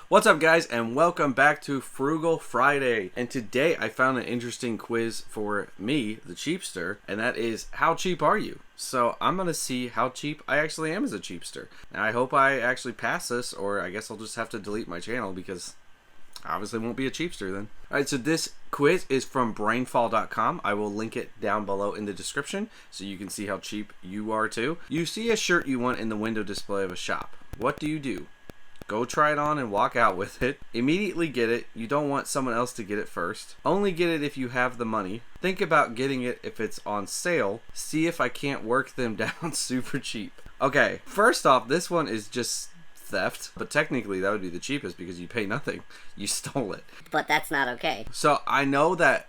What's up, guys, and welcome back to Frugal Friday. And today I found an interesting quiz for me, the Cheapster, and that is, how cheap are you? So I'm going to see how cheap I actually am as a Cheapster. And I hope I actually pass this, or I guess I'll just have to delete my channel because I obviously won't be a Cheapster then. Alright, so this quiz is from brainfall.com. I will link it down below in the description so you can see how cheap you are too. You see a shirt you want in the window display of a shop. What do? Go try it on and walk out with it. Immediately get it. You don't want someone else to get it first. Only get it if you have the money. Think about getting it if it's on sale. See if I can't work them down super cheap. Okay, first off, this one is just theft, but technically that would be the cheapest because you pay nothing. You stole it. But that's not okay. So I know that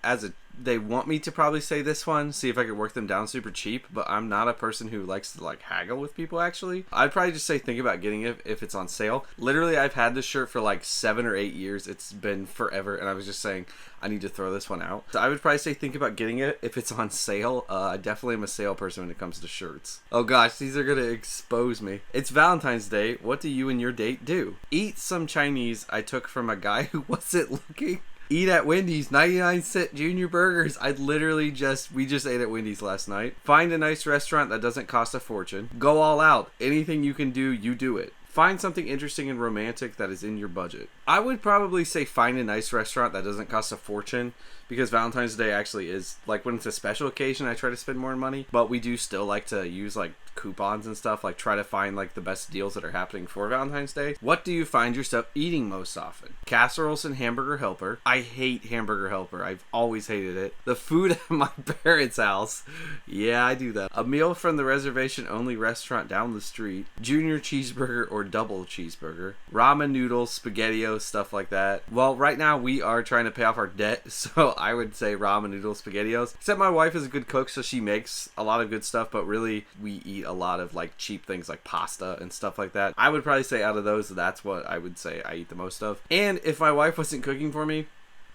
they want me to probably say this one, see if I could work them down super cheap, but I'm not a person who likes to like haggle with people actually. I'd probably just say think about getting it if it's on sale. Literally, I've had this shirt for like 7 or 8 years. It's been forever, and I was just saying I need to throw this one out. So I would probably say think about getting it if it's on sale. I definitely am a sale person when it comes to shirts. Oh gosh, these are gonna expose me. It's Valentine's Day. What do you and your date do? Eat some Chinese I took from a guy who wasn't looking. Eat at Wendy's, 99-cent junior burgers. We just ate at Wendy's last night. Find a nice restaurant that doesn't cost a fortune. Go all out. Anything you can do, you do it. Find something interesting and romantic that is in your budget. I would probably say find a nice restaurant that doesn't cost a fortune, because Valentine's Day actually is, like, when it's a special occasion, I try to spend more money, but we do still like to use, like, coupons and stuff, like try to find like the best deals that are happening for Valentine's Day. What do you find yourself eating most often? Casseroles and Hamburger Helper. I hate Hamburger Helper. I've always hated it. The food at my parents' house. Yeah, I do that. A meal from the reservation only restaurant down the street. Junior cheeseburger or double cheeseburger. Ramen noodles, SpaghettiOs, stuff like that. Well, right now we are trying to pay off our debt, so I would say ramen noodles, SpaghettiOs. Except my wife is a good cook, so she makes a lot of good stuff, but really we eat a lot of like cheap things like pasta and stuff like that. I would probably say out of those, that's what I would say I eat the most of. And if my wife wasn't cooking for me,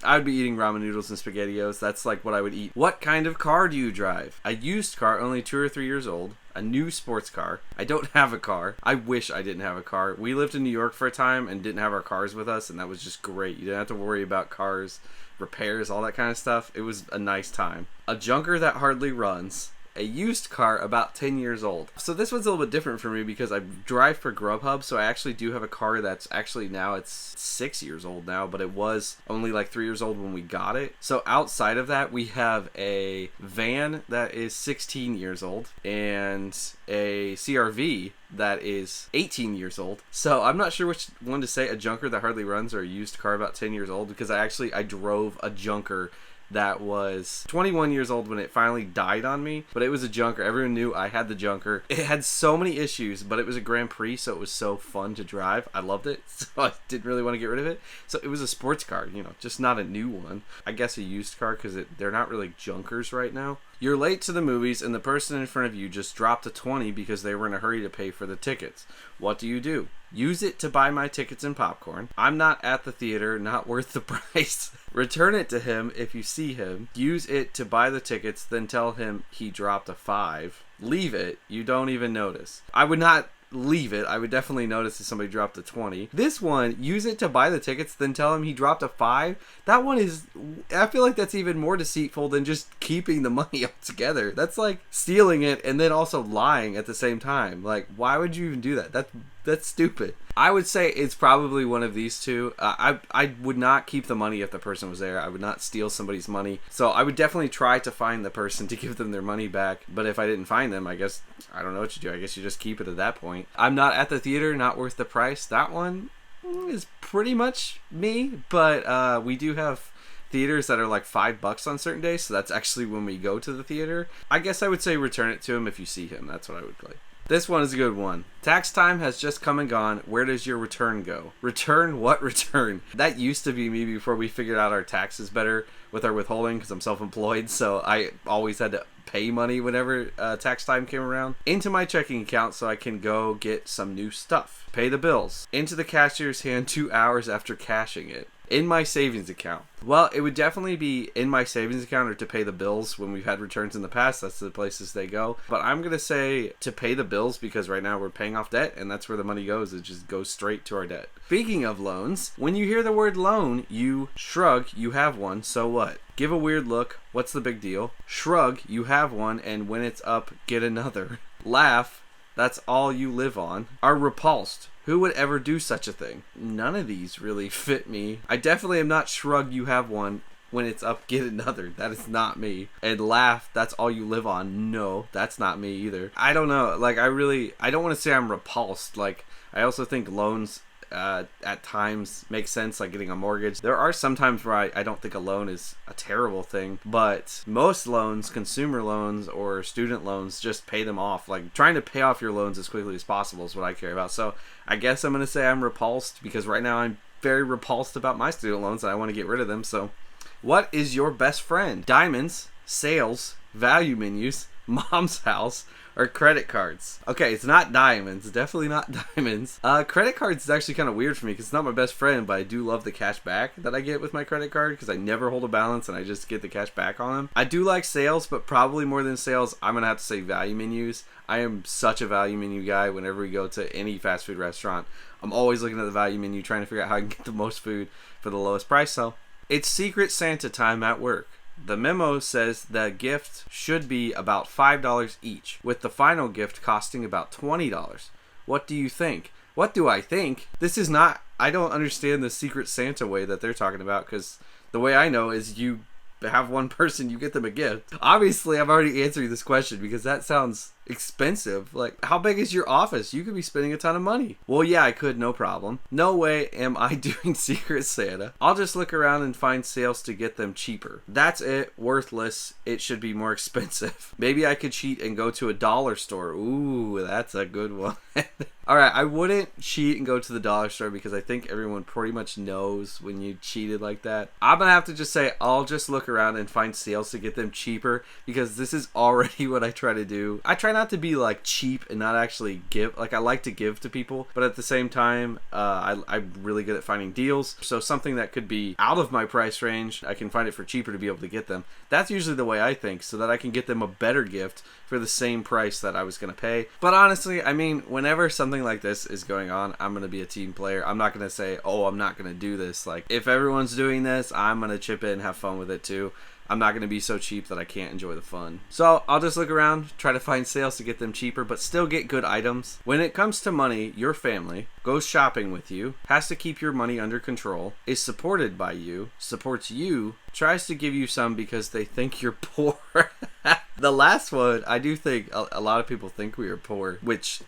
I would be eating ramen noodles and SpaghettiOs. That's like what I would eat. What kind of car do you drive? A used car, only 2 or 3 years old. A new sports car. I don't have a car. I wish I didn't have a car. We lived in New York for a time and didn't have our cars with us, and that was just great. You didn't have to worry about cars, repairs, all that kind of stuff. It was a nice time. A junker that hardly runs. A used car about 10 years old. So this one's a little bit different for me because I drive for Grubhub, so I actually do have a car that's actually now it's 6 years old now, but it was only like 3 years old when we got it. So outside of that, we have a van that is 16 years old and a CRV that is 18 years old. So I'm not sure which one to say, a junker that hardly runs or a used car about 10 years old, because I drove a junker that was 21 years old when it finally died on me, but it was a junker. Everyone knew I had the junker. It had so many issues, but it was a Grand Prix, so it was so fun to drive. I loved it, so I didn't really want to get rid of it. So it was a sports car, just not a new one. I guess a used car, because they're not really junkers right now. You're late to the movies and the person in front of you just dropped a 20 because they were in a hurry to pay for the tickets. What do? Use it to buy my tickets and popcorn. I'm not at the theater, not worth the price. Return it to him if you see him. Use it to buy the tickets, then tell him he dropped a 5. Leave it. You don't even notice. I would not leave it. I would definitely notice if somebody dropped a 20. This one, use it to buy the tickets, then tell him he dropped a 5. That one is, I feel like that's even more deceitful than just keeping the money altogether. That's like stealing it and then also lying at the same time. Like, why would you even do that? That's stupid. I would say it's probably one of these two. I would not keep the money if the person was there. I would not steal somebody's money. So I would definitely try to find the person to give them their money back. But if I didn't find them, I guess, I don't know what you do. I guess you just keep it at that point. I'm not at the theater, not worth the price. That one is pretty much me. But we do have theaters that are like $5 on certain days. So that's actually when we go to the theater. I guess I would say return it to him if you see him. That's what I would play. This one is a good one. Tax time has just come and gone. Where does your return go? Return? What return? That used to be me before we figured out our taxes better with our withholding, because I'm self-employed, so I always had to pay money whenever tax time came around. Into my checking account so I can go get some new stuff. Pay the bills. Into the cashier's hand 2 hours after cashing it. In my savings account. Well, it would definitely be in my savings account or to pay the bills when we've had returns in the past. That's the places they go. But I'm going to say to pay the bills because right now we're paying off debt and that's where the money goes. It just goes straight to our debt. Speaking of loans, when you hear the word loan, you shrug, you have one, so what? Give a weird look, what's the big deal? Shrug, you have one, and when it's up, get another. Laugh, that's all you live on. Are repulsed. Who would ever do such a thing? None of these really fit me. I definitely am not shrug, you have one. When it's up, get another. That is not me. And laugh, that's all you live on. No, that's not me either. I don't know. Like, I don't want to say I'm repulsed. Like, I also think loans at times make sense, like getting a mortgage. There are some times where I don't think a loan is a terrible thing, but most loans, consumer loans or student loans, just pay them off. Like, trying to pay off your loans as quickly as possible is what I care about. So I guess I'm going to say I'm repulsed because right now I'm very repulsed about my student loans and I want to get rid of them. So what is your best friend? Diamonds, sales, value mom's house, or credit cards? Okay, it's not diamonds. Definitely not diamonds. Credit cards is actually kind of weird for me because it's not my best friend, but I do love the cash back that I get with my credit card because I never hold a balance and I just get the cash back on them. I do like sales, but probably more than sales, I'm going to have to say value menus. I am such a value menu guy. Whenever we go to any fast food restaurant, I'm always looking at the value menu, trying to figure out how I can get the most food for the lowest price. So it's Secret Santa time at work. The memo says the gift should be about $5 each, with the final gift costing about $20. What do you think? What do I think? This is not... I don't understand the Secret Santa way that they're talking about, because the way I know is you have one person, you get them a gift. Obviously, I'm already answering this question because that sounds expensive. Like, how big is your office? You could be spending a ton of money. Well, yeah, I could, no problem. No way am I doing Secret Santa. I'll just look around and find sales to get them cheaper. That's it. Worthless. It should be more expensive. Maybe I could cheat and go to a dollar store. Ooh, that's a good one. Alright, I wouldn't cheat and go to the dollar store because I think everyone pretty much knows when you cheated like that. I'm gonna have to just say I'll just look around and find sales to get them cheaper because this is already what I try to do. I try not to be like cheap and not actually give. Like, I like to give to people, but at the same time, I'm really good at finding deals. So something that could be out of my price range, I can find it for cheaper to be able to get them. That's usually the way I think, so that I can get them a better gift for the same price that I was going to pay. But honestly, I mean, whenever something like this is going on, I'm going to be a team player. I'm not going to say, oh, I'm not going to do this. Like, if everyone's doing this, I'm going to chip in and have fun with it too. I'm not going to be so cheap that I can't enjoy the fun. So I'll just look around, try to find sales to get them cheaper, but still get good items. When it comes to money, your family goes shopping with you, has to keep your money under control, is supported by you, supports you, tries to give you some because they think you're poor. The last one, I do think a lot of people think we are poor, which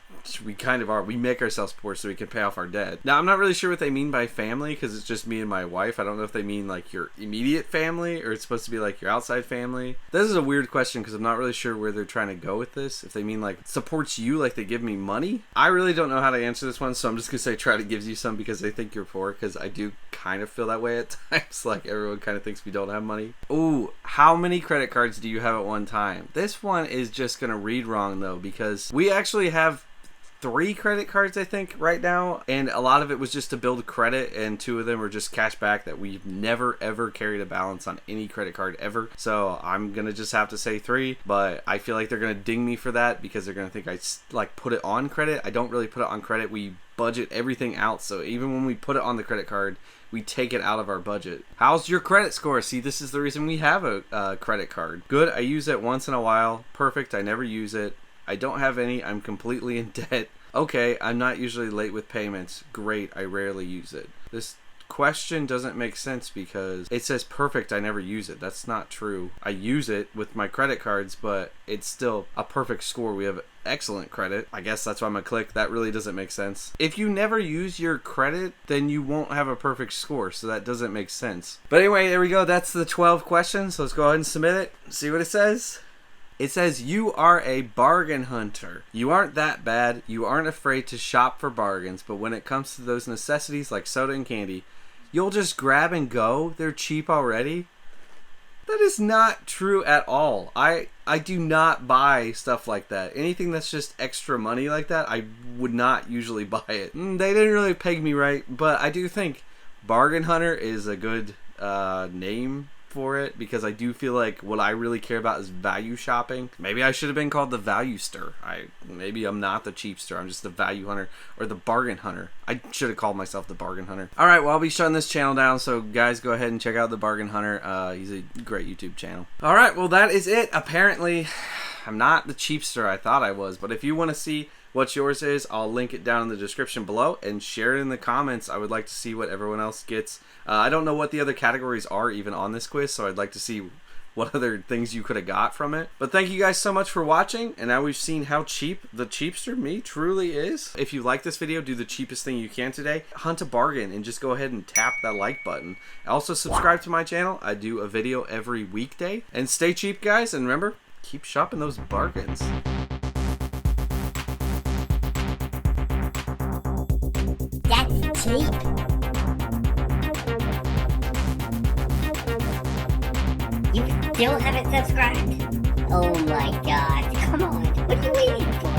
we kind of are. We make ourselves poor so we can pay off our debt. Now, I'm not really sure what they mean by family because it's just me and my wife. I don't know if they mean like your immediate family or it's supposed to be like your outside family. This is a weird question because I'm not really sure where they're trying to go with this. If they mean like supports you, like they give me money. I really don't know how to answer this one, so I'm just going to say try to give you some because they think you're poor, because I do kind of feel that way at times. Like, everyone kind of thinks we don't have money. Ooh, how many credit cards do you have at one time? This one is just going to read wrong though, because we actually have 3 credit cards, I think, right now, and a lot of it was just to build credit, and 2 of them are just cash back that we've never ever carried a balance on any credit card ever. So I'm gonna just have to say 3, but I feel like they're gonna ding me for that because they're gonna think I like put it on credit. I don't really put it on credit. We budget everything out, so even when we put it on the credit card, we take it out of our budget. How's your credit score? See, this is the reason we have a credit card. Good, I use it once in a while. Perfect, I never use it. I don't have any. I'm completely in debt. Okay, I'm not usually late with payments. Great, I rarely use it. This question doesn't make sense because it says perfect, I never use it. That's not true. I use it with my credit cards, but it's still a perfect score. We have excellent credit. I guess that's why I'm gonna click. That really doesn't make sense. If you never use your credit, then you won't have a perfect score, so that doesn't make sense. But anyway, there we go. That's the 12 questions. Let's go ahead and submit it. See what it says. It says, you are a bargain hunter. You aren't that bad. You aren't afraid to shop for bargains, but when it comes to those necessities like soda and candy, you'll just grab and go. They're cheap already. That is not true at all. I do not buy stuff like that. Anything that's just extra money like that, I would not usually buy it. They didn't really peg me right, but I do think Bargain Hunter is a good name for it, because I do feel like what I really care about is value shopping. Maybe I should have been called the Valuester. Maybe I'm not the Cheapster. I'm just the Value Hunter, or the Bargain Hunter. I should have called myself the Bargain Hunter. All right, well, I'll be shutting this channel down, so guys, go ahead and check out the Bargain Hunter. He's a great YouTube channel. All right, well, that is it. Apparently, I'm not the Cheapster I thought I was, but if you want to see what yours is, I'll link it down in the description below, and share it in the comments. I would like to see what everyone else gets. I don't know what the other categories are even on this quiz, so I'd like to see what other things you could have got from it. But thank you guys so much for watching, and now we've seen how cheap the Cheapster me truly is. If you like this video, do the cheapest thing you can today. Hunt a bargain and just go ahead and tap that like button. Also, subscribe to my channel. I do a video every weekday. And stay cheap, guys, and remember, keep shopping those bargains. That's cheap. You still haven't subscribed? Oh my god, come on. What are you waiting for?